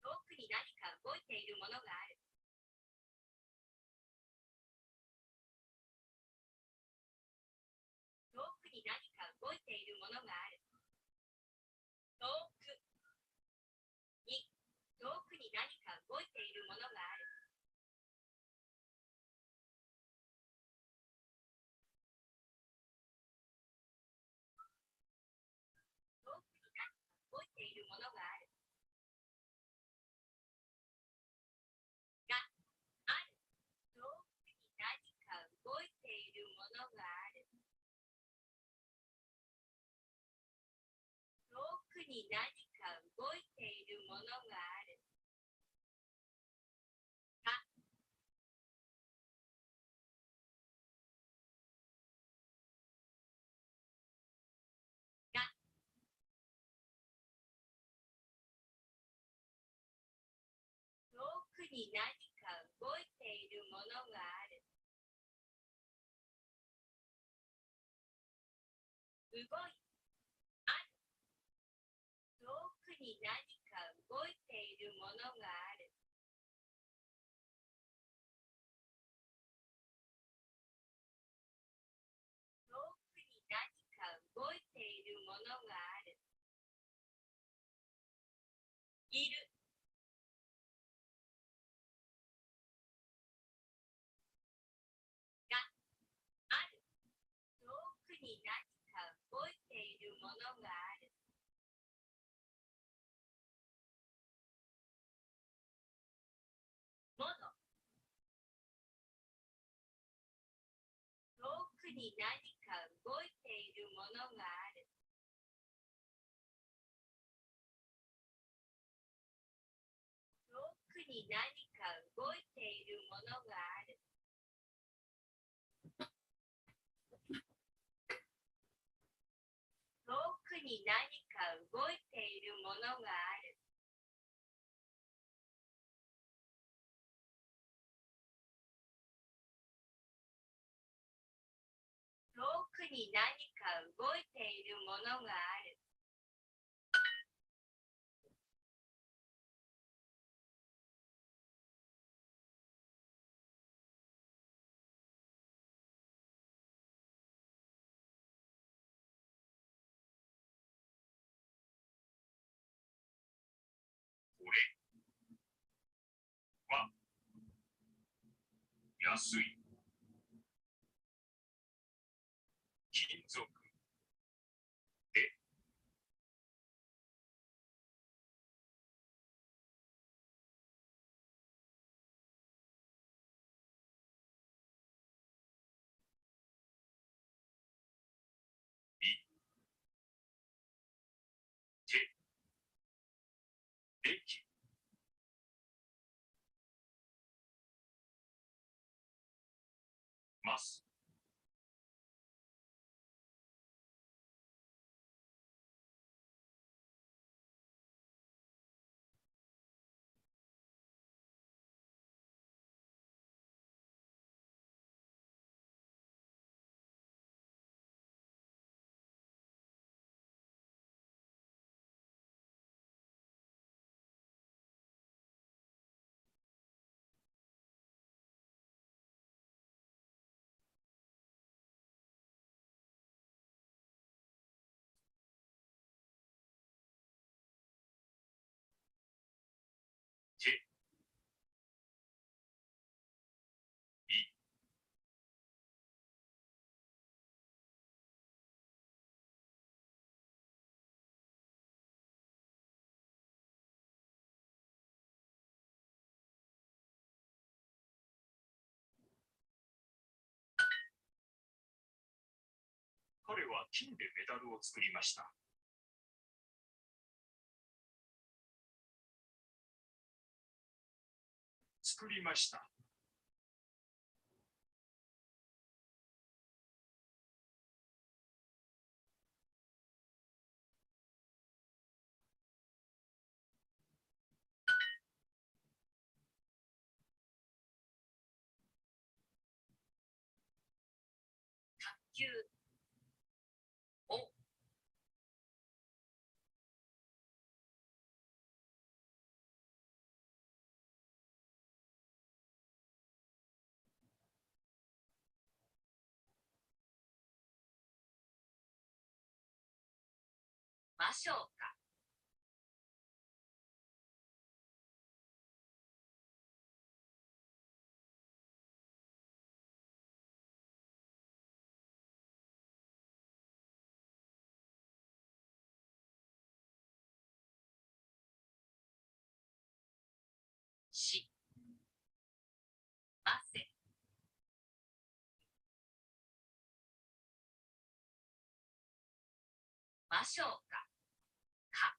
遠くに何か動いているものがある。遠くに何か動いているものがある。遠くに、遠くに何か動いているものがある。遠くに何か動いているものがある。が、ある。遠くに何か動いているものがある。遠くに何か動いているものがある。が、が、遠くに何か動いているものがある。動い、ある。遠くに何か動いているものがある。遠くに何か動いているものがある。いる。が、ある。遠くに何か動いているものがある。もの。遠くに何か動いているものがある。遠くに何か動いているものがある。に何か動いているものがある。遠くに何か動いているものがある。これは安い金属でできます。手、い、彼は金でメダルを作りました。作りました。球をましょうか。しませ。ましょうか。か。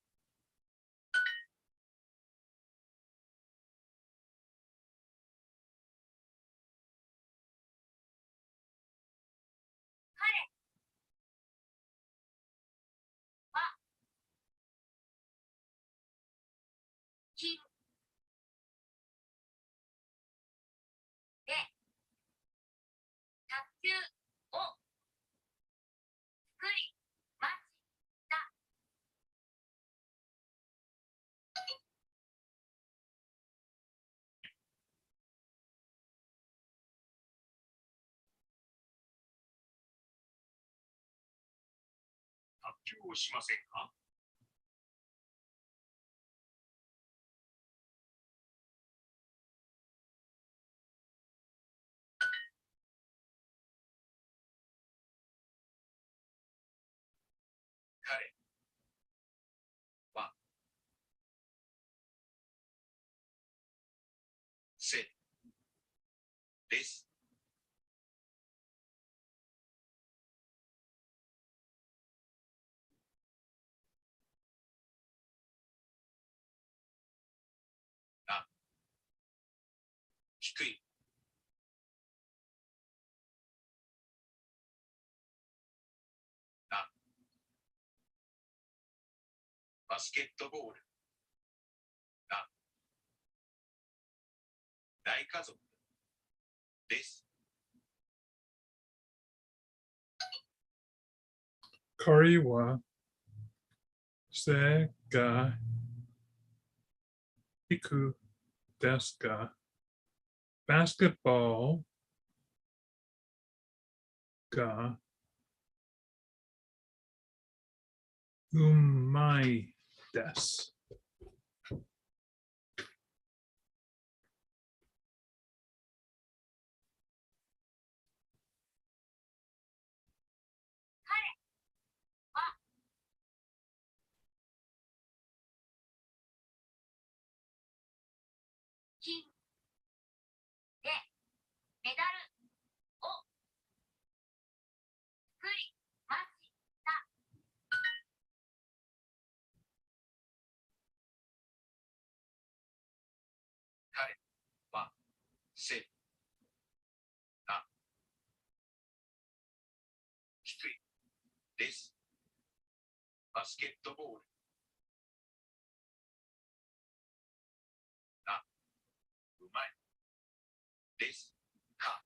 彼は金で卓球を作りました。卓球をしませんか。彼は背です。あ、低い。あ、バスケットボール。な、大家族です。Kari wa se ga iku desu ka? Basketball ga umai desu. King でメダルを作りました。彼は背が低いです。バスケットボール。な、うまいですか。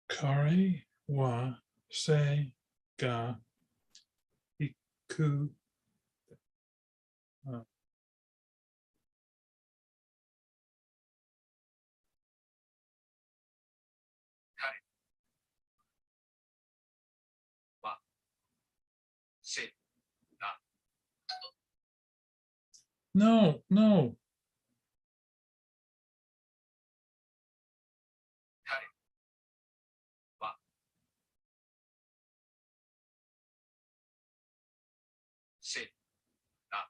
Kari wa se ga iku. uh, 彼は背が No, no. 彼は背が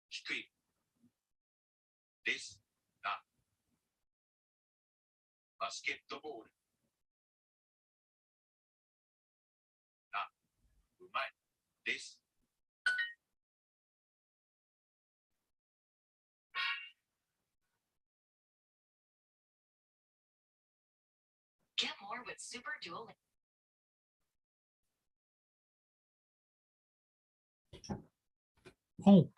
低いですが、バスケットボールがうまいです。Get more with Super Dual. Oh,